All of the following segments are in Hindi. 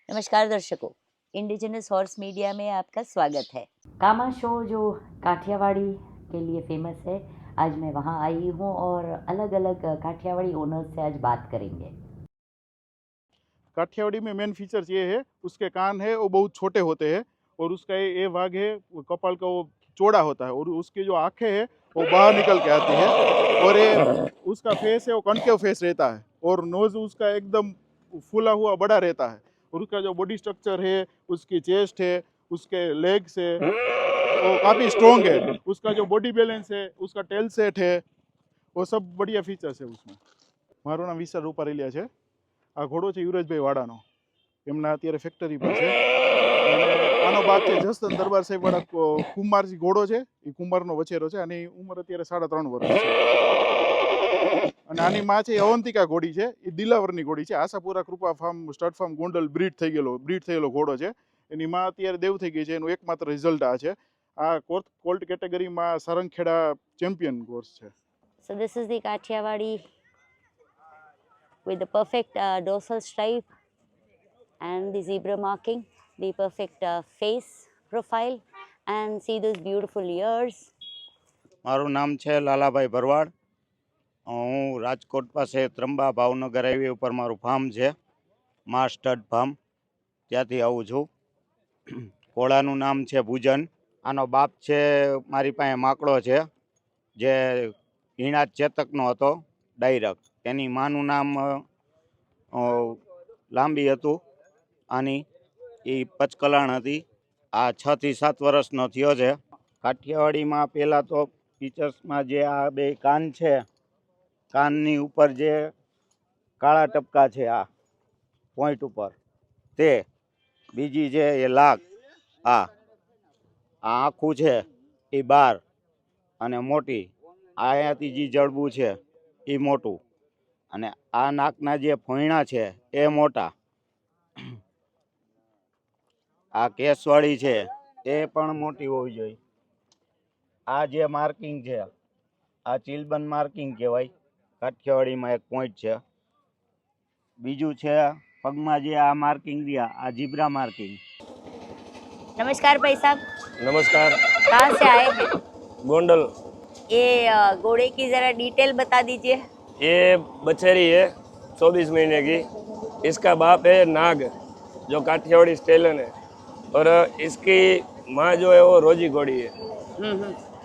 नमस्कार दर्शकों, इंडिजिनस हॉर्स मीडिया में आपका स्वागत है। कामा शो जो काठियावाड़ी के लिए फेमस है, आज मैं वहाँ आई हूँ और अलग अलग काठियावाड़ी ओनर्स से आज बात करेंगे। काठियावाड़ी में मेन फीचर्स ये है, उसके कान है वो बहुत छोटे होते हैं और उसका ये भाग है वो कपाल का वो चौड़ा होता है और उसकी जो आंखें हैं वो बाहर निकल के आती है और ये उसका फेस है वो कॉन्केव फेस रहता है और नोज उसका एकदम फूला हुआ बड़ा रहता है और उसका जो बॉडी स्ट्रक्चर है, उसकी चेस्ट है, उसके लेग्स है वो काफ़ी स्ट्रॉन्ग है। उसका जो बॉडी बैलेंस है, उसका टेल सेट है, वो सब बढ़िया फीचर्स है उसमें। મારું નામ વિશાલ રૂપારેલિયા છે। આ ઘોડો છે યુવરાજભાઈ વાડાનો, એમના અત્યારે ફેક્ટરી પર છે અને આનો બાપ છે જસદન દરબાર સાહેબ વાળા કુંભારજી ઘોડો છે, એ કુંભારનો વછેરો છે। આની ઉંમર અત્યારે 3.5 વર્ષ છે અને આની માં છે અવંતિકા ઘોડી છે, એ દિલાવરની ઘોડી છે। Ashapura Kripa farm stud farm Gondal breed થયેલો ઘોડો છે। એની માં અત્યારે દેવ થઈ ગઈ છે, એનું એકમાત્ર રિઝલ્ટ આ છે। આ કોલ્ટ કેટેગરીમાં સારંગખેડા ચેમ્પિયન કોર્સ છે। So this is the Kathiyawadi with the perfect dorsal stripe and the zebra marking, the perfect face profile, and see those beautiful ears. મારું નામ છે લાલાભાઈ ભરવાડ। હું રાજકોટ પાસે ત્રંબા ભાવનગર હાઈવે ઉપર મારું ફાર્મ છે, મા સ્ટડ ફાર્મ, ત્યાંથી આવું છું। ઘોડાનું નામ છે ભુજન। આનો બાપ છે મારી પાસે માકડો છે જે હિણાજ ચેતકનો હતો ડાયરેક્ટ। એની માનું નામ લાંબી હતું, આની એ પચકલાણ હતી। આ 6 થી 7 વર્ષનો થયો છે। કાઠિયાવાડીમાં પહેલાં તો ફીચર્સમાં જે આ બે કાન છે, કાનની ઉપર જે કાળા ટપકા છે આ પોઈન્ટ ઉપર તે, બીજી છે એ લાગ, આ આખું છે એ બાર અને મોટી, અહીંયાથી જે જડબું છે એ મોટું અને આ નાકના જે ફોયણા છે એ મોટા। આ કેસવાળી છે એ પણ મોટી હોવી જોઈએ। આ જે માર્કિંગ છે આ ચિલબન માર્કિંગ કહેવાય, કાઠિયાવાડીમાં એક પોઈન્ટ છે। બીજું છે પગમાં જે આ માર્કિંગ રહ્યા આ જીબ્રા માર્કિંગ। नमस्कार भाई साहब, नमस्कार। कहाँ से आए हैं? गोंडल। ये घोड़े की जरा डिटेल बता दीजिए। ये बछेरी है 24 महीने की। इसका बाप है नाग जो काठियावाड़ी स्टेलन है और इसकी माँ जो है वो रोजी घोड़ी है।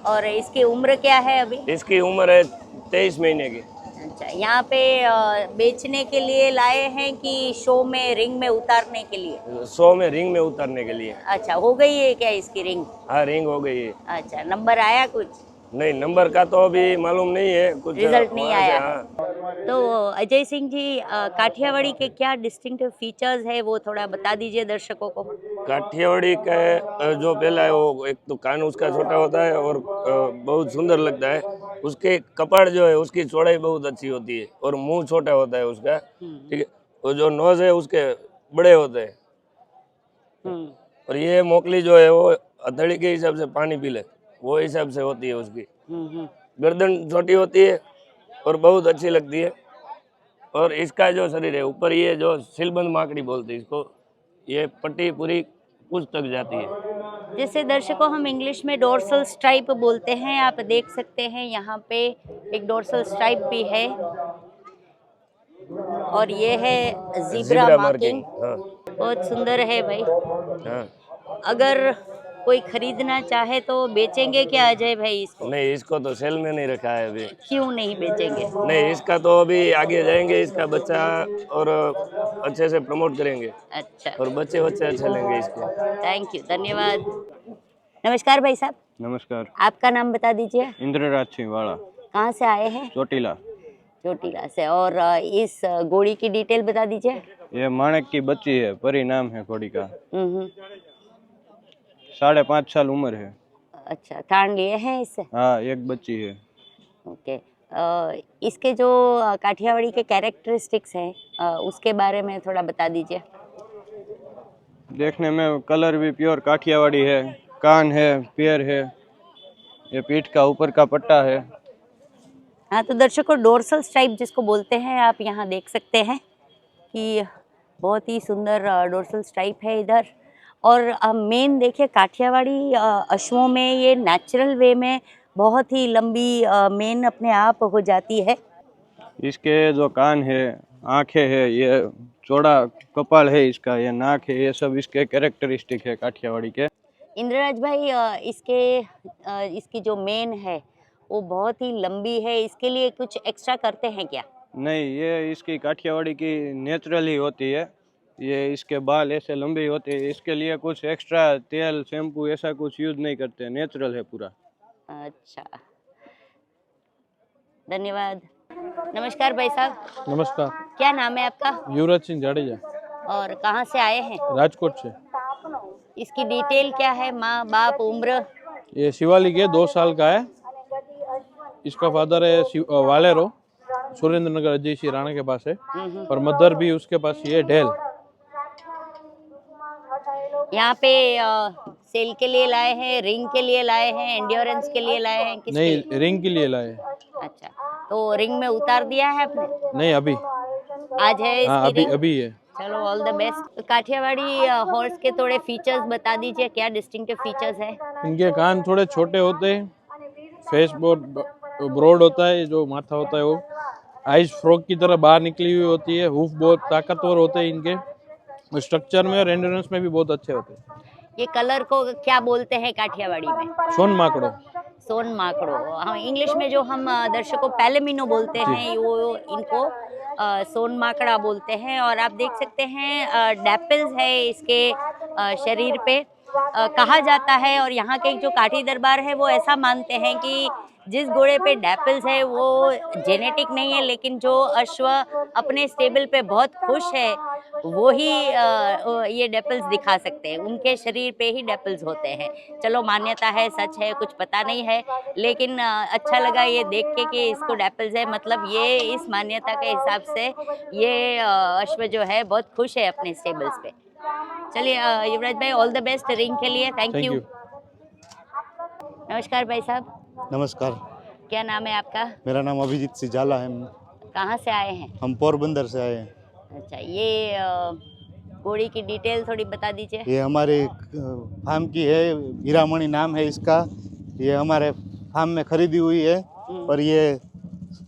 और इसकी उम्र क्या है अभी? इसकी उम्र है 23 महीने की। अच्छा, यहाँ पे बेचने के लिए लाए हैं कि शो में रिंग में उतारने के लिए? शो में रिंग में उतारने के लिए। अच्छा, हो गई है क्या इसकी रिंग? हाँ, रिंग हो गई है। अच्छा, नंबर आया कुछ? नहीं, नंबर का तो अभी मालूम नहीं है, कुछ रिजल्ट नहीं आया। हाँ। तो अजय सिंह जी, काठियावाड़ी के क्या डिस्टिंक्टिव फीचर्स है वो थोड़ा बता दीजिए दर्शकों को। काठियावाड़ी का जो पहला है वो एक तो कान उसका छोटा होता है और बहुत सुंदर लगता है। उसके कपाड़ जो है उसकी चौड़ाई बहुत अच्छी होती है और मुंह छोटा होता है उसका, ठीक है। और जो नोज है उसके बड़े होते हैं और ये मोकली जो है वो हथेली के हिसाब से पानी पी ले, वो हिसाब से होती है उसकी। गर्दन छोटी होती है और बहुत अच्छी लगती है। और इसका जो शरीर है ऊपर, ये जो सिलबंद माकड़ी बोलते हैं इसको, ये पट्टी पूरी पूंछ तक जाती है। जैसे दर्शकों हम इंग्लिश में डोर्सल स्ट्राइप बोलते हैं, आप देख सकते हैं यहाँ पे एक डोर्सल स्ट्राइप भी है और ये है जीब्रा मार्किंग। हाँ। बहुत सुंदर है भाई। हाँ। अगर कोई खरीदना चाहे तो बेचेंगे क्या अजय भाई इसको? नहीं, इसको तो सेल में नहीं रखा है अभी। क्यों नहीं बेचेंगे? नहीं, इसका तो अभी आगे जाएंगे, इसका बच्चा और अच्छे से प्रमोट करेंगे। अच्छा, और बच्चे अच्छे लेंगे इसको। थैंक यू, धन्यवाद। नमस्कार भाई साहब। नमस्कार। आपका नाम बता दीजिए। इंद्रराज सिंह वाला। कहाँ से आए हैं? चोटीला। चोटीला से। और इस घोड़ी की डिटेल बता दीजिए। ये माणक की बच्ची है, परी नाम है घोड़ी का। 5.5 साल उम्र है। अच्छा, थान लिए हैं इससे? हाँ, एक बच्ची है। ओके। इसके जो काठियावाड़ी के कैरेक्टरिस्टिक्स हैं उसके बारे में थोड़ा बता दीजिए। देखने में कलर भी प्योर काठियावाड़ी है, कान है, पैर है, ये पीठ का ऊपर का पट्टा है। हाँ, तो दर्शकों डोर्सल स्ट्राइप जिसको बोलते हैं, आप यहाँ देख सकते हैं कि बहुत ही सुंदर डोर्सल स्ट्राइप है इधर। और मेन देखिए काठियावाड़ी अश्वों में ये नेचुरल वे में बहुत ही लंबी मेन अपने आप हो जाती है। इसके जो कान है, आंखें है, ये चौड़ा कपाल है इसका, ये नाक है, ये सब इसके कैरेक्टरिस्टिक है काठियावाड़ी के। इंद्रराज भाई इसकी जो मेन है वो बहुत ही लंबी है, इसके लिए कुछ एक्स्ट्रा करते हैं क्या? नहीं, ये इसकी काठियावाड़ी की नेचुरली होती है। ये इसके बाल ऐसे लंबे होते हैं, इसके लिए कुछ एक्स्ट्रा तेल शैम्पू ऐसा कुछ यूज नहीं करते, नेचुरल है पूरा। अच्छा, धन्यवाद। नमस्कार भाई साहब। नमस्कार। क्या नाम है आपका? युवराज सिंह जाडेजा, और कहाँ से आए हैं? राजकोट से। इसकी डिटेल क्या है, माँ बाप उम्र? ये शिवालिक है, 2 साल का है। इसका फादर है वालेरो, सुरेंद्र नगर अजय सिंह राणा के पास है, और मदर भी उसके पास ही है, ढेल। यहाँ पे सेल के लिए लाए हैं, रिंग के लिए लाए हैं, एंड्योरेंस के लिए लाए हैं, किसके लिए? नहीं, रिंग के लिए लाए। अच्छा, तो रिंग में उतार दिया है आपने? नहीं, अभी। आज है इसकी हाँ, रिंग? अभी है। चलो, all the best. Kathiawari horse के थोड़े फीचर्स बता दीजिए, क्या डिस्टिंक्टिव फीचर्स है? इनके कान थोड़े छोटे होते हैं, फेस बहुत ब्रॉड होता है, जो माथा होता है वो आइज फ्रॉक की तरह बाहर निकली हुई होती है, हूफ बहुत ताकतवर होते हैं इनके, स्ट्रक्चर में और एंड्योरेंस में भी बहुत अच्छे होते हैं। ये कलर को क्या बोलते हैं काठियावाड़ी में? सोन माकड़ो। सोन माकड़ो। हाँ, इंग्लिश में जो हम दर्शकों पैलेमिनो बोलते हैं, वो इनको सोन माकड़ा बोलते हैं। और आप देख सकते हैं डैपल्स है इसके शरीर पे। कहा जाता है, और यहाँ के जो काठी दरबार है वो ऐसा मानते हैं कि जिस घोड़े पे डैपल्स है वो जेनेटिक नहीं है, लेकिन जो अश्व अपने स्टेबल पे बहुत खुश है वो ही ये डैपल्स दिखा सकते हैं, उनके शरीर पे ही डैपल्स होते हैं। चलो, मान्यता है, सच है, कुछ पता नहीं है, लेकिन अच्छा लगा ये देख के कि इसको डैपल्स है, मतलब ये इस मान्यता के हिसाब से ये अश्व जो है बहुत खुश है अपने स्टेबल्स पे। चलिए युवराज भाई, ऑल द बेस्ट रिंग के लिए। Thank you. नमस्कार भाई साहब। नमस्कार, क्या नाम है आपका? मेरा नाम अभिजीत सिंह झाला है। कहाँ से आए हैं? हम पोरबंदर से आए हैं। अच्छा, ये घोड़ी की डिटेल थोड़ी बता दीजिए। ये हमारे फार्म की है, हीरामणि नाम है इसका। ये हमारे फार्म में खरीदी हुई है, और ये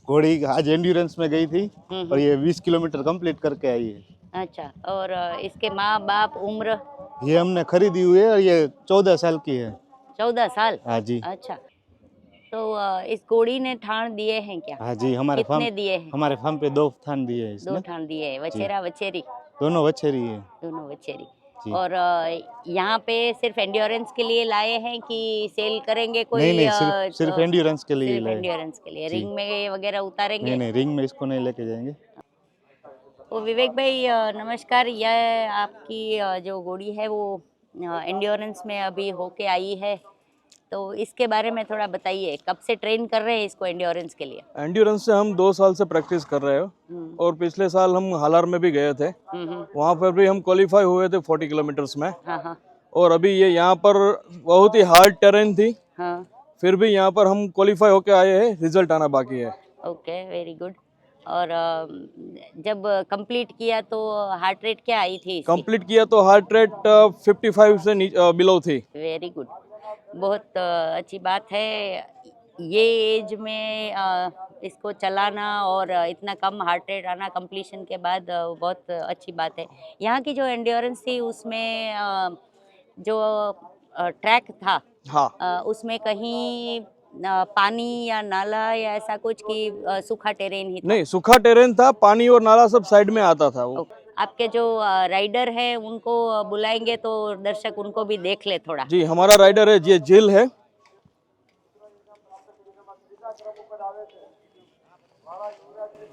घोड़ी आज एंड्योरेंस में गई थी, और ये 20 किलोमीटर कंप्लीट करके आई है। अच्छा, और इसके माँ बाप उम्र? ये हमने खरीदी हुई है, और ये 14 साल की है। 14 साल? हाँ जी। अच्छा, तो इस घोड़ी ने ठाण दिए हैं क्या? हाँ जी, हमारे कितने दिए हैं? हमारे फार्म पे 2 थान दिए हैं 2 इसने। ठाण दिए हैं, वछेरा वछेरी? दोनों वछेरी है। दोनों वछेरी। जी। और यहाँ पे सिर्फ एंड्योरेंस के लिए लाए हैं कि सेल करेंगे कोई? नहीं, सिर्फ एंड्योरेंस के लिए सिर्फ लाए। एंड्योरेंस के लिए। जी। रिंग में वगैरह उतारेंगे? नहीं, रिंग में इसको नहीं लेके जाएंगे। तो विवेक भाई नमस्कार। यह आपकी जो घोड़ी है वो एंड्योरेंस में अभी होके आई है, तो इसके बारे में थोड़ा बताइए, कब से ट्रेन कर रहे हैं इसको एंड्योरेंस के लिए? एंड्योरेंस से हम 2 साल से प्रैक्टिस कर रहे हो, और पिछले साल हम हालार में भी गए थे, वहाँ पर भी हम क्वालिफाई हुए थे 40 किलोमीटर्स में। हाँ हाँ और अभी ये यहाँ पर बहुत ही हार्ड टेरेन थी, हाँ। फिर भी यहाँ पर हम क्वालिफाई होके आए हैं, रिजल्ट आना बाकी है। Okay, very good. और जब कंप्लीट किया तो हार्ट रेट क्या आई थी इसकी? कंप्लीट किया तो हार्ट रेट 55 से बिलो थी। वेरी गुड, बहुत अच्छी बात है। ये एज में इसको चलाना और इतना कम हार्ट रेट आना कंप्लीशन के बाद बहुत अच्छी बात है। यहाँ की जो एंड्योरेंस थी उसमें जो ट्रैक था, हाँ, उसमें कहीं पानी या नाला या ऐसा कुछ कि सूखा टेरेन ही था? नहीं, सूखा टेरेन था, पानी और नाला सब साइड में आता था वो। आपके जो राइडर है उनको बुलाएंगे तो दर्शक उनको भी देख ले थोड़ा। जी, हमारा राइडर है, ये जिल है।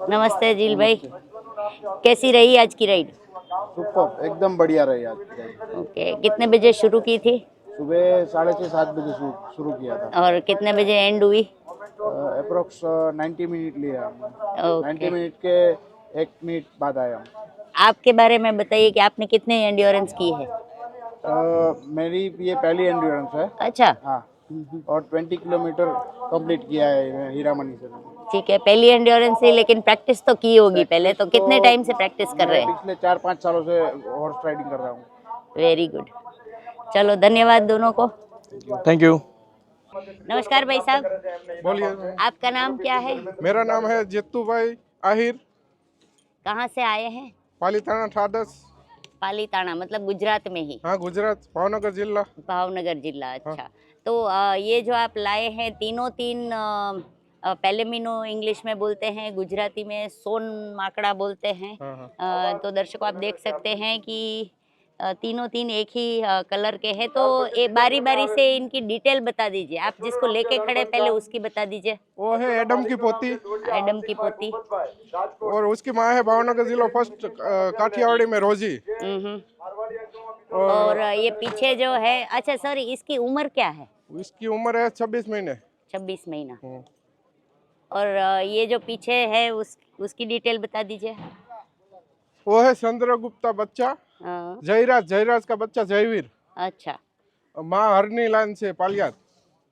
नमस्ते जिल भाई, कैसी रही आज की राइड? सुपर, एकदम बढ़िया रही आज की राइड। ओके, कितने बजे शुरू की थी? सुबह 6:30-7 बजे शुरू किया था, और कितने बजे एंड हुई? अप्रोक्स 90 मिनट लिया हमने। ओके। 90 मिनट के 1 मिनट बाद आया हम। आपके बारे में बताइए कि आपने कितने एंड्योरेंस की है? मेरी ये पहली एंड्योरेंस है। अच्छा, हाँ, और 20 किलोमीटर कंप्लीट किया है हीरामनी से। ठीक है, पहली एंड्योरेंस है, लेकिन प्रैक्टिस तो की होगी पहले, तो कितने टाइम से प्रैक्टिस कर रहे हैं? पिछले 4-5 सालों से हॉर्स राइडिंग कर रहा हूँ। वेरी गुड, चलो धन्यवाद दोनों को। Thank you. नमस्कार भाई साहब, बोलिए। आपका नाम क्या है? मेरा नाम है जेतू भाई आहिर, कहाँ से आए हैं? पालीताना ठाडस। पालीताना मतलब गुजरात में ही? हाँ, गुजरात, भावनगर जिला। भावनगर जिला, अच्छा। तो ये जो आप लाए हैं तीनों तीन पेलेमिनो इंग्लिश में बोलते हैं, गुजराती में सोन माकड़ा बोलते हैं। हाँ। तो दर्शकों आप देख सकते हैं कि तीनों तीन एक ही कलर के हैं। तो ये बारी बारी से इनकी डिटेल बता दीजिए, आप जिसको लेके खड़े पहले उसकी बता दीजिए। वो है एडम की पोती, एडम की पोती। और उसकी माँ है भावनगर जिला फर्स्ट काठियावाड़ी में रोजी। और ये पीछे जो है, अच्छा सर, इसकी उम्र क्या है? इसकी उम्र है 26 महीने। 26 महीना। और ये जो पीछे है उसकी डिटेल बता दीजिए। वो है चंद्रगुप्ता बच्चा, जयराज का बच्चा जयवीर। अच्छा। माँ हरनी लाइन से पालियात।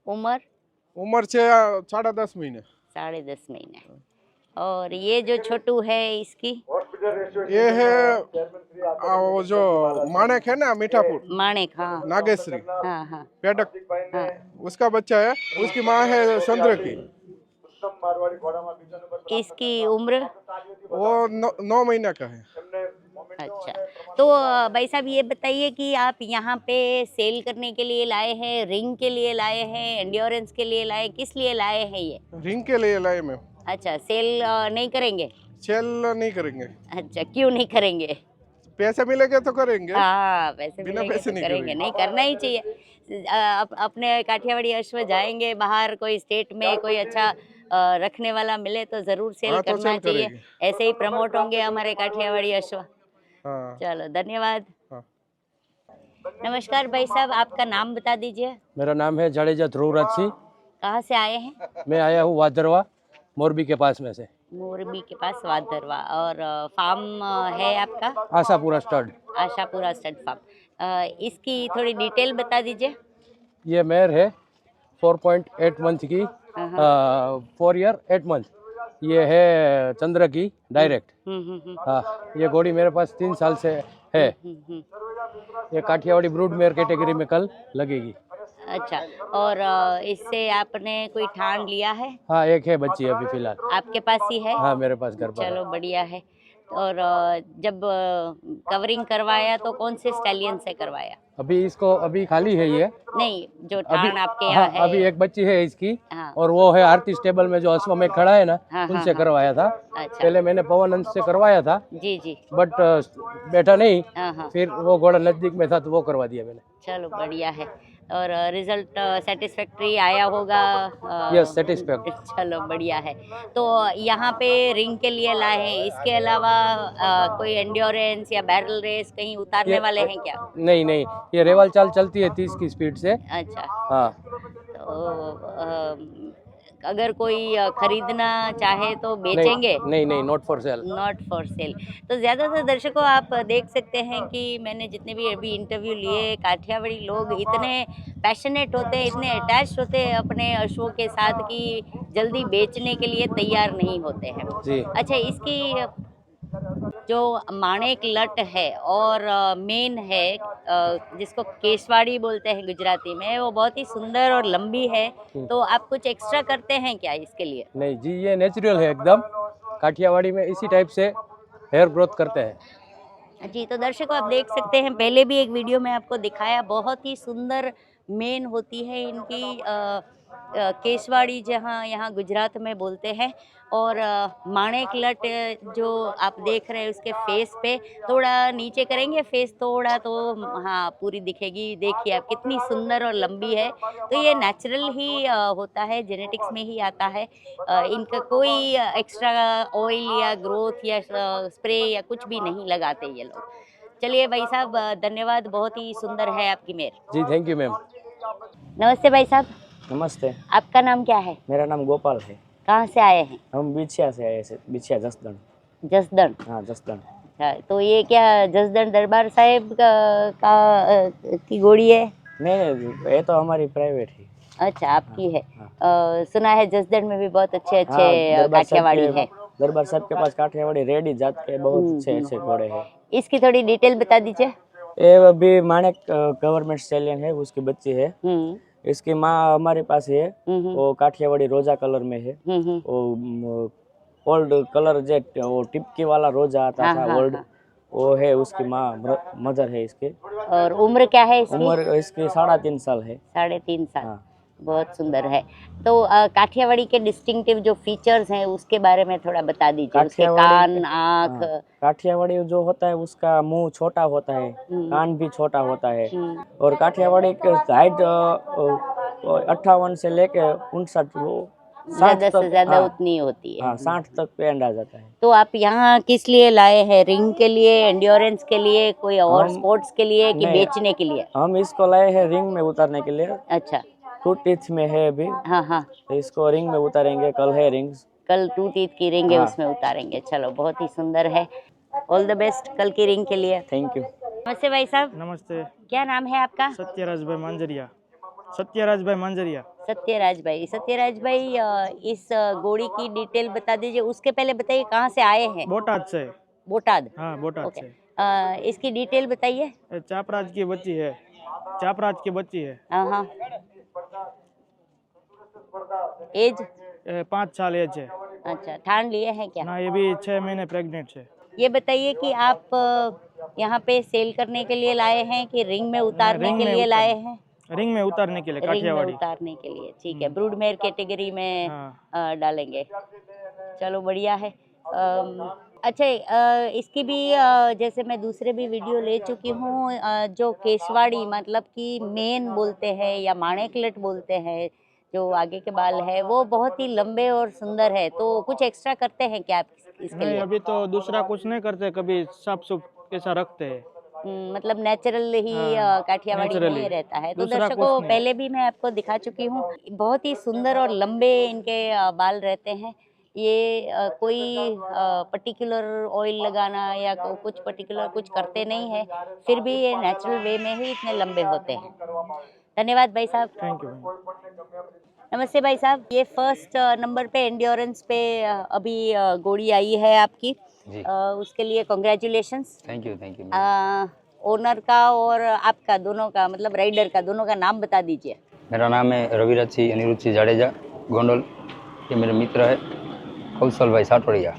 उम्र से 10.5 महीने। 10.5 महीने। और ये जो छोटू है इसकी? ये है वो जो माणिक है ना, मीठापुर माणिक, हाँ। नागेश्वरी, हाँ हाँ पेडक, हाँ। उसका बच्चा है। उसकी माँ है चंद्र की। इसकी उम्र? वो 9 महीने का है। अच्छा, तो भाई साहब ये बताइए कि आप यहाँ पे सेल करने के लिए लाए हैं, रिंग के लिए लाए हैं, एंड्योरेंस के लिए लाए, किस लिए लाए हैं ये? रिंग के लिए लाए मैम। अच्छा, सेल नहीं करेंगे? सेल नहीं करेंगे। अच्छा, क्यों नहीं करेंगे? पैसे मिलेंगे तो करेंगे। हाँ, पैसे बिना मिलेंगे पैसे तो नहीं करेंगे, करेंगे। नहीं करना ही चाहिए। अपने काठियावाड़ी अश्व जाएंगे बाहर, कोई स्टेट में कोई अच्छा रखने वाला मिले तो जरूर सेल हाँ, तो करना सेल चाहिए। करेंगे। ऐसे ही प्रमोट होंगे हमारे काठियावाड़ी अश्व। हाँ। चलो धन्यवाद। हाँ। नमस्कार भाई साहब, आपका नाम बता दीजिए। मेरा नाम है जाडेजा ध्रुवराज सिंह। कहाँ से आए हैं? मैं आया हूँ वादरवा, मोरबी के पास में से। मोरबी के पास वादरवा। और फार्म है आपका? Ashapura stud. Ashapura stud farm. इसकी थोड़ी डिटेल बता दीजिए। ये मेयर है 4.8 मंथ की, 4 ईयर 8 मंथ। ये है चंद्र की डायरेक्ट। हाँ, ये घोड़ी मेरे पास 3 साल से है। ये काठियावाड़ी ब्रूड मेयर कैटेगरी में कल लगेगी। अच्छा, और इससे आपने कोई ठान लिया है? हाँ, एक है बच्ची अभी फिलहाल। आपके पास ही है? हाँ, मेरे पास घर पर। चलो बढ़िया है। और जब कवरिंग करवाया तो कौन से स्टैलियन से करवाया? अभी इसको अभी खाली है ये। नहीं, जो अभी ठान आपके यहाँ है। अभी एक बच्ची है इसकी। हाँ। और वो है आरती स्टेबल में जो अश्व में खड़ा है ना, उनसे करवाया था। अच्छा। पहले मैंने पवन अंश से करवाया था। जी जी। बट बैठा नहीं, हाँ। फिर वो घोड़ा नजदीक में था तो वो करवा दिया मैंने। चलो बढ़िया है। और रिजल्ट सेटिस्फैक्ट्री आया होगा? यस, सेटिस्फैक्ट। चलो बढ़िया है। तो यहाँ पे रिंग के लिए लाए हैं, इसके अलावा कोई एंड्योरेंस या बैरल रेस कहीं उतारने वाले हैं क्या? नहीं नहीं, ये रेवल चाल चलती है 30 की स्पीड से। अच्छा। हाँ। तो अगर कोई खरीदना चाहे तो बेचेंगे? नहीं नहीं, not for sale. Not for sale. तो ज़्यादातर दर्शकों आप देख सकते हैं कि मैंने जितने भी अभी इंटरव्यू लिए, काठियावाड़ी लोग इतने पैशनेट होते हैं, इतने अटैच होते हैं अपने अश्वों के साथ कि जल्दी बेचने के लिए तैयार नहीं होते हैं जी। अच्छा, इसकी जो माणेक लट है और मेन है जिसको केशवाड़ी बोलते हैं गुजराती में, वो बहुत ही सुंदर और लंबी है। तो आप कुछ एक्स्ट्रा करते हैं क्या इसके लिए? नहीं जी, ये नेचुरल है एकदम। काठियावाड़ी में इसी टाइप से हेयर ग्रोथ करते हैं। जी, तो दर्शकों आप देख सकते हैं, पहले भी एक वीडियो में आपको दिखाया, बहुत ही सुंदर मेन होती है इनकी केशवाड़ी, जहाँ यहाँ गुजरात में बोलते हैं। और माणेक लट जो आप देख रहे हैं उसके फेस पे, थोड़ा नीचे करेंगे फेस थोड़ा तो हाँ पूरी दिखेगी। देखिए आप कितनी सुंदर और लंबी है। तो ये नेचुरल ही होता है, जेनेटिक्स में ही आता है। इनका कोई एक्स्ट्रा ऑयल या ग्रोथ या स्प्रे या कुछ भी नहीं लगाते ये लोग। चलिए भाई साहब, धन्यवाद, बहुत ही सुंदर है आपकी मेयर। जी, थैंक यू मैम। नमस्ते भाई साहब। नमस्ते। आपका नाम क्या है? मेरा नाम गोपाल है। कहाँ से आए हैं? हम बिछिया से आए हैं, बिछिया जसदण। जसदण? हाँ, जसदण। अच्छा, तो ये क्या जसदण दरबार साहिब की घोड़ी है? नहीं, ये तो हमारी प्राइवेट है। अच्छा, आपकी है। हाँ। सुना है जसदण में भी बहुत अच्छे हाँ, अच्छे दरबार साहब काठियावाड़ी है। दरबार साहब के पास काठियावाड़ी रेडी जात के बहुत अच्छे अच्छे घोड़े हैं। इसकी थोड़ी डिटेल बता दीजिए। ये अभी माणक गवर्नमेंट स्टेलियन है, उसकी बच्ची है। इसकी माँ हमारे पास है, वो काठियावाड़ी रोजा कलर में है। वो ओल्ड कलर जेट वो टिपकी वाला रोजा आता हाँ, था हाँ, ओल्ड, हाँ। वो है उसकी माँ, मदर है इसके। और उम्र क्या है इसकी? उम्र इसकी 3.5 साल है। 3.5 साल। हाँ। बहुत सुंदर है। तो काठियावाड़ी के डिस्टिंक्टिव जो फीचर्स हैं उसके बारे में थोड़ा बता दीजिए। उसके कान, आँख। काठियावाड़ी जो होता है उसका मुंह छोटा होता है, कान भी छोटा होता है। और काठियावाड़ी की हाइट 58 से लेके 59 ज्यादा से ज्यादा उतनी होती है। 60 तक पे एंड आ जाता है। तो आप यहाँ किस लिए लाए हैं? रिंग के लिए, एंड्योरेंस के लिए, कोई और स्पोर्ट्स के लिए कि नहीं, बेचने के लिए? हम इसको लाए हैं रिंग में उतारने के लिए। अच्छा। 2 टीथ में है अभी। हाँ हाँ। तो इसको रिंग में उतारेंगे, कल है रिंग्स। कल 2 टीथ की रिंग है, हाँ। उसमें उतारेंगे। चलो, बहुत ही सुंदर है। ऑल द बेस्ट कल की रिंग के लिए। Thank you. नमस्ते भाई साहब। नमस्ते। क्या नाम है आपका? सत्यराज भाई मांजरिया। सत्यराज भाई मांजरिया। सत्यराज भाई। सत्यराज भाई, इस घोड़ी की डिटेल बता दीजिए। उसके पहले बताइए कहाँ से आए हैं? बोटाद से। बोटाद। हाँ, बोटाद ओके। से। इसकी डिटेल बताइए। चापराज की बच्ची है। चापराज की बच्ची है। हाँ हाँ। एज? 5 साल एज है। अच्छा, ठान लिए हैं क्या? ना, ये भी 6 महीने प्रेग्नेंट है। ये बताइए कि आप यहाँ पे सेल करने के लिए लाए हैं कि रिंग में उतारने के लिए लाए हैं? रिंग में उतारने के लिए, रिंग में काठियावाड़ी। उतारने के लिए, ठीक है। ब्रूडमेयर कैटेगरी में डालेंगे। चलो, बढ़िया है। अच्छा, इसकी भी जैसे मैं दूसरे भी वीडियो ले चुकी हूँ, जो केशवाड़ी मतलब कि मेन बोलते हैं या माणेकलट बोलते हैं, जो आगे के बाल है वो बहुत ही लंबे और सुंदर है। तो कुछ एक्स्ट्रा करते हैं क्या आप इसके नहीं, लिए? अभी तो दूसरा कुछ नहीं करते, कभी साफ सुफ कैसा रखते हैं। मतलब नेचुरल ही काठियावाड़ी में ही रहता है। तो दूसरा दर्शकों, कुछ नहीं। पहले भी मैं आपको दिखा चुकी हूँ, बहुत ही सुंदर और लंबे इनके बाल रहते हैं। ये कोई पर्टिकुलर ऑयल लगाना या कुछ पर्टिकुलर कुछ करते नहीं है, फिर भी ये नेचुरल वे में ही इतने लंबे होते हैं। धन्यवाद भाई साहब। Thank you. नमस्ते भाई साहब। ये फर्स्ट नंबर पे एंड्योरेंस पे अभी घोड़ी आई है आपकी। उसके लिए congratulations. Thank you, thank you. Owner का और आपका दोनों का, मतलब राइडर का, दोनों का नाम बता दीजिए। मेरा नाम है रविराज सिंह अनिरुद्ध सिंह जाडेजा, गोंडल। ये मेरे मित्र है कौशल भाई साटोड़िया।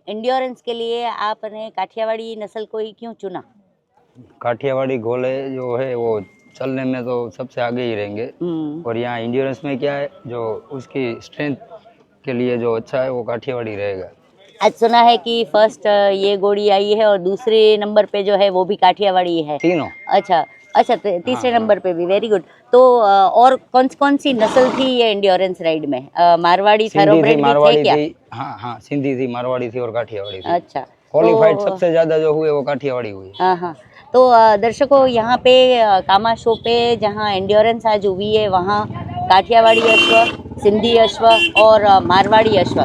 एंड्योरेंस के लिए आपने काठियावाड़ी नस्ल को ही क्यों चुना? काठियावाड़ी घोड़े जो है वो चलने में तो सबसे आगे ही रहेंगे, और यहाँ एंड्योरेंस में क्या है, जो उसकी स्ट्रेंथ के लिए जो अच्छा है वो काठियावाड़ी रहेगा। आज सुना है कि फर्स्ट ये घोड़ी आई है और दूसरे नंबर पे जो है वो भी काठियावाड़ी है। तीनों। अच्छा अच्छा, तीसरे नंबर पे भी। Very good. तो और कौन सी नस्ल थी ये एंड्योरेंस राइड में? मारवाड़ी, थारोब्रेड भी थे क्या? हाँ हाँ, सिंधी थी, मारवाड़ी थी और काठियावाड़ी थी। अच्छा। क्वालिफाइड सबसे ज्यादा जो हुए वो काठियावाड़ी हुई। हाँ हाँ। तो दर्शकों, यहाँ पे कामा शो पे जहाँ एंड्योरेंस आज हुई है, वहाँ काठियावाड़ी अश्व, सिंधी अश्व और मारवाड़ी अश्व,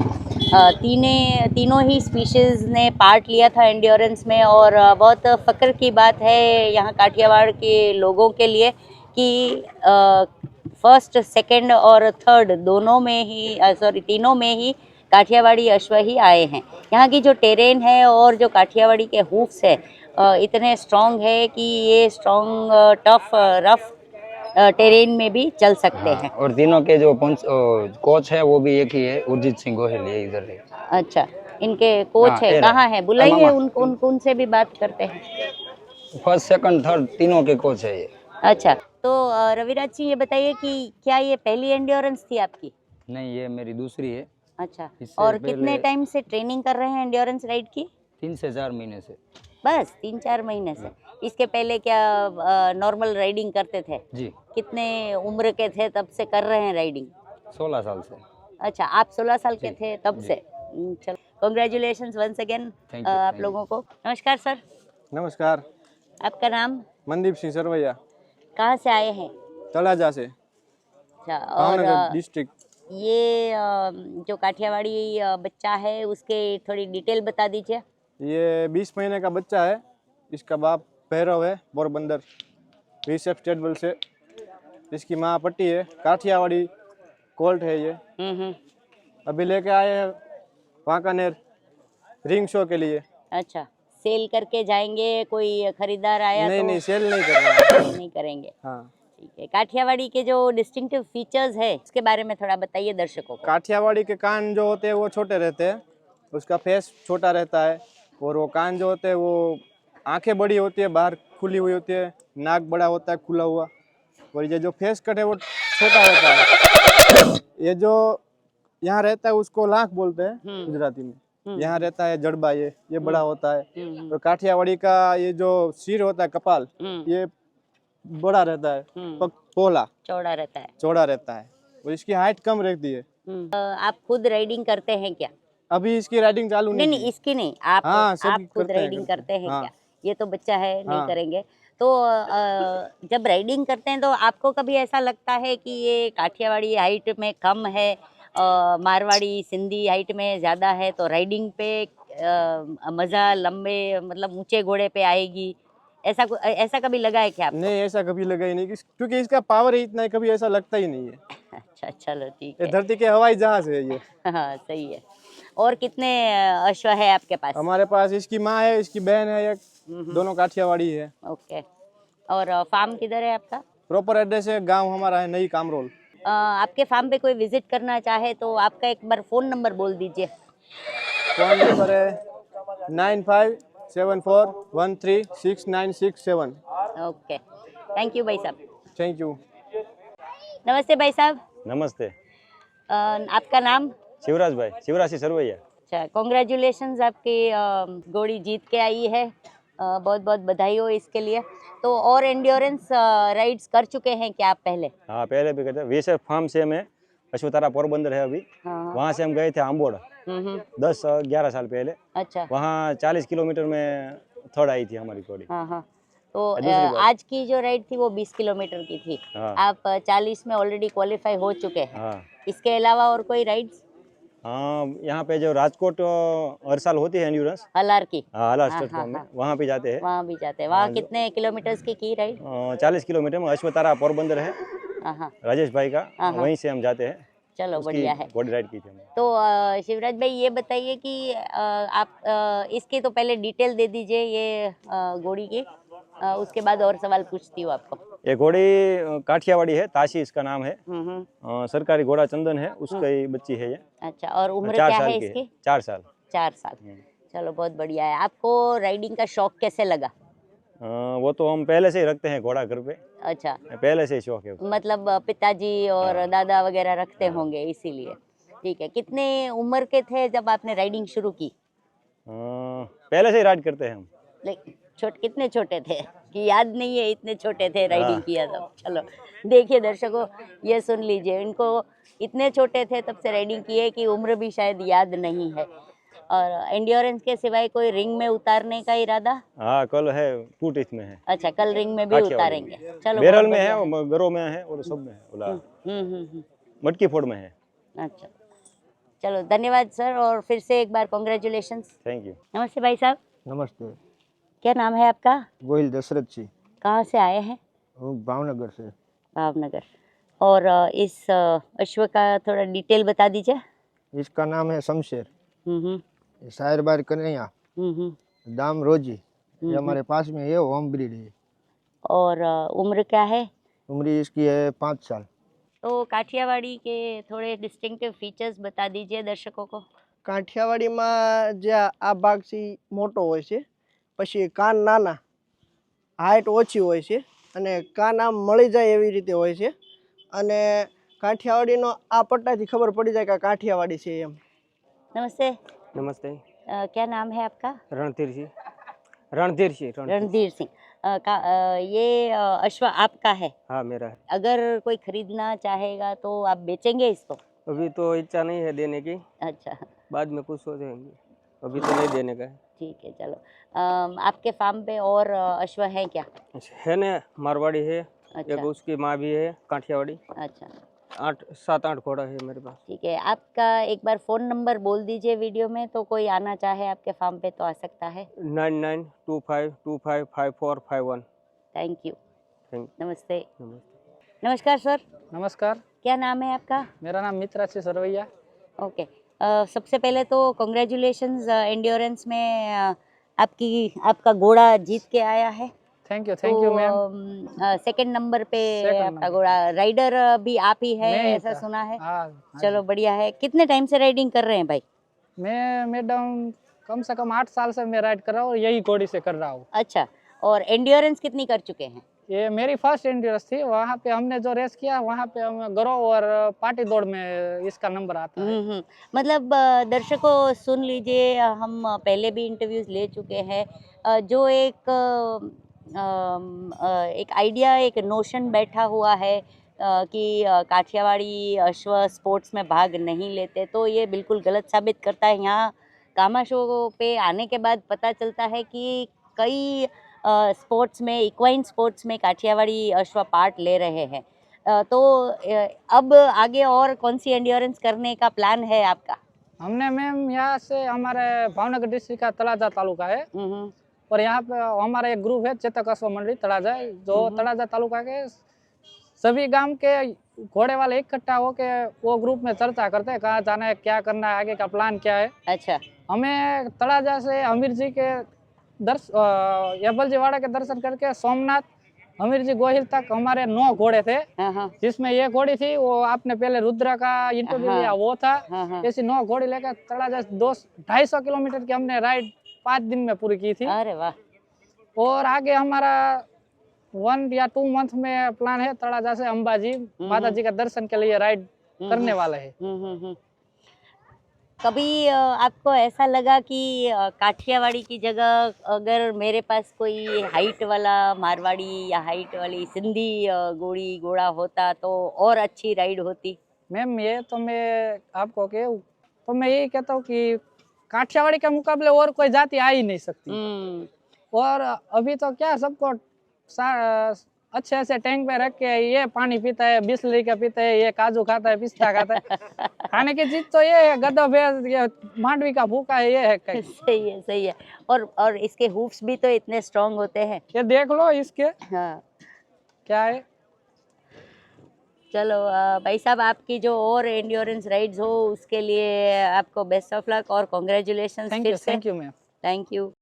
तीनों ही स्पीशीज़ ने पार्ट लिया था एंड्योरेंस में। और बहुत फ़ख्र की बात है यहाँ काठियावाड़ के लोगों के लिए कि फर्स्ट, सेकंड और थर्ड दोनों में ही, तीनों में ही काठियावाड़ी अश्व ही आए हैं। यहाँ की जो टेरेन है और जो काठियावाड़ी के हूफ्स है इतने स्ट्रॉन्ग है कि ये स्ट्रॉन्ग, टफ, रफ टेरेन में भी चल सकते हैं। और तीनों के जो कोच है वो भी एक ही है, उर्जित सिंह गोहिल, ये इधर है। अच्छा, इनके कोच है, कहाँ है? बुलाइए उनसे भी बात करते हैं। फर्स्ट, सेकंड, थर्ड तीनों के कोच है ये। अच्छा, तो रविराज सिंह, ये बताइए कि क्या ये पहली एंड्योरेंस थी आपकी? नहीं, ये मेरी दूसरी है। अच्छा, और कितने टाइम से ट्रेनिंग कर रहे हैं एंड्योरेंस राइड की? 3 से 4 महीने से। बस 3-4 महीने से? इसके पहले क्या नॉर्मल राइडिंग करते थे? जी। कितने उम्र के थे तब से कर रहे हैं राइडिंग? 16 साल से। अच्छा, आप 16 साल के थे तब से? चलो, कॉन्ग्रेचुलेशंस वंस अगेन आप लोगों को। नमस्कार सर। नमस्कार। आपका नाम? मनदीप सिंह सरवैया। कहाँ से आए हैं? तलाजा से। अच्छा, और डिस्ट्रिक्ट। ये जो काठियावाड़ी बच्चा है उसके थोड़ी डिटेल बता दीजिए। ये 20 महीने का बच्चा है। इसका बाप भैरव है, पोरबंदर, रिसेप स्टेटबल से। इसकी माँ पट्टी है, काठियावाड़ी कोल्ट है ये। अभी लेके आए हैं वांकानेर रिंग शो के लिए। अच्छा, सेल करके जाएंगे? कोई खरीदार आया नहीं तो? नहीं, सेल नहीं कर रहे हैं। नहीं करेंगे। हाँ, ठीक है। काठियावाड़ी के जो डिस्टिंक्टिव फीचर्स है उसके बारे में थोड़ा बताइए दर्शकों को। काठियावाड़ी के कान जो होते हैं वो छोटे रहते हैं, उसका फेस छोटा रहता है, और वो कान जो होते हैं वो आंखें बड़ी होती है, बाहर खुली हुई होती है, नाक बड़ा होता है खुला हुआ, और ये जो फेस कट है वो छोटा रहता है। ये जो यहाँ रहता है उसको लाख बोलते हैं गुजराती में। यहाँ रहता है जड़बा, ये बड़ा होता है। और काठियावाड़ी का ये जो सिर होता है कपाल, ये बड़ा रहता है, पोला चौड़ा रहता है। चौड़ा रहता है, और इसकी हाइट कम रहती है। आप खुद राइडिंग करते हैं क्या? अभी इसकी राइडिंग चालू नहीं नहीं, इसकी नहीं, आप हाँ, आप खुद राइडिंग करते हैं हाँ। क्या? ये तो बच्चा है, नहीं हाँ। करेंगे। तो जब राइडिंग करते हैं तो आपको कभी ऐसा लगता है कि ये काठियावाड़ी हाइट में कम है, मारवाड़ी सिंधी हाइट में ज़्यादा है, तो राइडिंग पे मज़ा लंबे मतलब ऊंचे घोड़े पे आएगी, ऐसा कभी लगा है क्या आपको? नहीं, ऐसा कभी लगा ही नहीं, क्योंकि इसका पावर ही इतना है, कभी ऐसा लगता ही नहीं है। अच्छा, चलो ठीक ये है। धरती के हवाई जहाज है ये। हाँ, सही है। और कितने अश्व है आपके पास? हमारे पास इसकी माँ है, इसकी बहन है, एक दोनों काठियावाड़ी है। ओके। और फार्म किधर है आपका? प्रॉपर एड्रेस है, गांव हमारा है नई कामरोल। आपके फार्म पे कोई विजिट करना चाहे तो आपका एक बार फोन नंबर बोल दीजिए। फोन नंबर है 9574136967। ओके, थैंक यू भाई साहब। Thank you. नमस्ते भाई साहब। नमस्ते। आपका नाम? शिवराज भाई, शिवराज सरवैया। अच्छा, कॉन्ग्रेचुलेशंस, आपकी घोड़ी जीत के आई है, बहुत बहुत बधाई हो इसके लिए। तो और एंड्योरेंस राइड्स कर चुके हैं क्या आप पहले? हाँ, पहले भी करते। वीएसएफ फार्म से मैं अश्वतारा पोरबंदर है अभी, वहाँ से हम गए थे आम्बोड़ 10-11 साल पहले। अच्छा, वहाँ 40 किलोमीटर में थर्ड आई थी हमारी घोड़ी। हाँ। तो दूसरी बात। आज की जो राइड थी वो 20 किलोमीटर की थी। हाँ। आप 40 में ऑलरेडी क्वालिफाई हो चुके हैं। हाँ इसके अलावा और कोई राइड्स? हाँ, यहाँ पे जो राजकोट हर साल होती है एंड्योरेंस, हलार की? हाँ हलार हाँ, स्टेट हाँ, में, हाँ। वहाँ भी जाते हैं। वहाँ भी जाते हैं। वहाँ कितने किलोमीटर्स की राइड? 40 किलोमीटर में अश्वतारा पोरबंदर है, हाँ, राजेश भाई का, हाँ। वहीं से हम जाते हैं। चलो उसकी बढ़िया है। घोड़ी राइड की थी हमने। तो शिवराज भाई ये बताइए कि आप इसकी तो पहले डिटेल दे दीजिए ये घोड़ी की, उसके बाद और सवाल पूछती हूँ आपको। ये घोड़ी काठियावाड़ी है, ताशी इसका नाम है। सरकारी घोड़ा चंदन है, उसकी बच्ची है ये। अच्छा, और उम्र 4 क्या साल है की इसकी? 4 साल। 4 साल। चलो बहुत बढ़िया है। आपको राइडिंग का शौक कैसे लगा? वो तो हम पहले से ही रखते हैं घोड़ा घर पे, अच्छा, पहले से ही शौक है उसका। मतलब पिताजी और दादा वगैरह रखते होंगे इसीलिए। ठीक है। कितने उम्र के थे जब आपने राइडिंग शुरू की? पहले से ही राइड करते हैं हम। कितने छोटे थे कि याद नहीं है? इतने छोटे थे राइडिंग किया तब। चलो देखिए दर्शकों, ये सुन लीजिए, इनको इतने छोटे थे तब से राइडिंग की है कि उम्र भी शायद याद नहीं है। और एंड्योरेंस के सिवाय कोई रिंग में उतारने का इरादा? हाँ, कल है, 2 टीथ में है। अच्छा, कल रिंग में भी उतारेंगे। चलो, बैरल बहुत में है, बढ़िया गरों में है और सब में है, हम्म। मटकी फोड़ में है। अच्छा, चलो धन्यवाद सर, और फिर से एक बार कॉन्ग्रेचुलेशंस। Thank you. नमस्ते भाई साहब। नमस्ते। क्या नाम है आपका? गोयल दशरथ जी। कहाँ से आए हैं? भावनगर से। भावनगर। और इस अश्व का थोड़ा डिटेल बता दीजिए। इसका नाम है शमशेर, हम्म। बार कन्हैया, दाम रोजी। ये हमारे पास में है, होम ब्रीड है। और उम्र क्या है? उम्र इसकी है 5 साल। तो काठियावाड़ी के थोड़े डिस्टिंक्टिव फीचर्स बता दीजिए दर्शकों को। કાઠિયાવાડીમાં જે આ ભાગ છે ઈ મોટો હોય છે, પછી કાન નાના, હાઇટ ઓછી હોય છે, અને કાન આમ મળી જાય એવી રીતે હોય છે, અને કાઠિયાવાડીનો આ પટ્ટાથી ખબર પડી જાય કે આ કાઠિયાવાડી છે એમ। नमस्ते। नमस्ते। क्या नाम है आपका? रणधीर सिंह। रणधीर सिंह। रणधीर सिंह। ये अश्व आपका है? हाँ, मेरा है। अगर कोई खरीदना चाहेगा तो आप बेचेंगे इसको? अभी तो इच्छा नहीं है देने की। अच्छा, बाद में कुछ सोचेंगे, अभी तो नहीं देने का है। ठीक है। चलो, आपके फार्म पे और अश्व हैं क्या? है ना, मारवाड़ी है, अच्छा। एक उसकी माँ भी है काठियावाड़ी। अच्छा, 7-8 घोड़ा है मेरे पास। ठीक है। आपका एक बार फ़ोन नंबर बोल दीजिए वीडियो में, तो कोई आना चाहे आपके फार्म पे तो आ सकता है। 9925255451। Thank you. थैंक। नमस्ते। नमस्ते। नमस्कार सर। नमस्कार। क्या नाम है आपका? मेरा नाम मित्राक्षी सरवैया। ओके। सबसे पहले तो कॉन्ग्रेचुलेशंस, एंड्योरेंस में आपका घोड़ा जीत के आया है। Thank you ma'am. Second number पे Second आपका number। घोड़ा, राइडर भी आप ही है मैं ही ऐसा था। सुना है। हाँ चलो बढ़िया है। कितने टाइम से राइडिंग कर रहे हैं भाई? मैं मैडम कम से कम 8 साल से मैं राइड कर रहा हूँ और यही घोड़ी से कर रहा हूँ। अच्छा, और एंड्योरेंस कितनी कर चुके हैं? ये मेरी फर्स्ट एंड्योरेंस थी। वहाँ पे हमने जो रेस किया वहाँ पे हम गरो और पार्टी दौड़ में इसका नंबर आता है। मतलब दर्शकों सुन लीजिए, हम पहले भी इंटरव्यूज ले चुके हैं। जो एक आइडिया, एक नोशन बैठा हुआ है कि काठियावाड़ी अश्व स्पोर्ट्स में भाग नहीं लेते, तो ये बिल्कुल गलत साबित करता है। यहाँ कामा शो पे आने के बाद पता चलता है कि कई स्पोर्ट्स में, इक्वाइन स्पोर्ट्स में काठियावाड़ी अश्व पार्ट ले रहे हैं। तो अब आगे और कौन सी एंड्योरेंस करने का प्लान है आपका? हमने मैम यहाँ से, हमारे भावनगर डिस्ट्रिक्ट का तड़ाजा तालुका है और यहाँ पे हमारा एक ग्रुप है चेतक अश्व मंडली तड़ाजा, जो तड़ाजा तालुका के सभी गांव के घोड़े वाले इकट्ठा होके वो ग्रुप में चर्चा करते हैं कहाँ जाना है, क्या करना है, आगे का प्लान क्या है। अच्छा। हमें तड़ाजा से अमीर जी के यबल जी वाड़ा के दर्शन करके सोमनाथ अमीर जी गोहिल तक हमारे 9 घोड़े थे, जिसमें ये घोड़ी थी वो आपने पहले रुद्रा का इंटरव्यू लिया वो था। ऐसी 9 घोड़ी लेकर तड़ाजा 250 किलोमीटर की हमने राइड 5 दिन में पूरी की थी। अरे वाह। और आगे हमारा 1 या 2 मंथ में प्लान है तड़ाजा से अंबाजी माता जी का दर्शन के लिए राइड करने वाले हैं। कभी आपको ऐसा लगा कि काठियावाड़ी की जगह अगर मेरे पास कोई हाइट वाला मारवाड़ी या हाइट वाली सिंधी घोड़ा होता तो और अच्छी राइड होती? मैम ये तो मैं आपको तो मैं यही कहता हूँ कि काठियावाड़ी के मुकाबले और कोई जाति आ ही नहीं सकती। और अभी तो क्या सबको अच्छे ऐसे टैंक पे रख के ये पानी पीता है, बिस्लरी का पीता है, ये काजू खाता है, पिस्ता खाता है। खाने की चीज तो ये है, गधा भैंस, ये मांडवी का भूखा है, ये है कहीं। सही है, सही है। और इसके हूफ्स भी तो इतने स्ट्रांग होते हैं। ये देख लो इसके। हाँ। क्या है। चलो भाई साहब, आपकी जो और एंड्योरेंस राइड्स हो उसके लिए आपको बेस्ट ऑफ लक और कॉन्ग्रेचुलेशंस फिर से। Thank you ma'am. Thank you.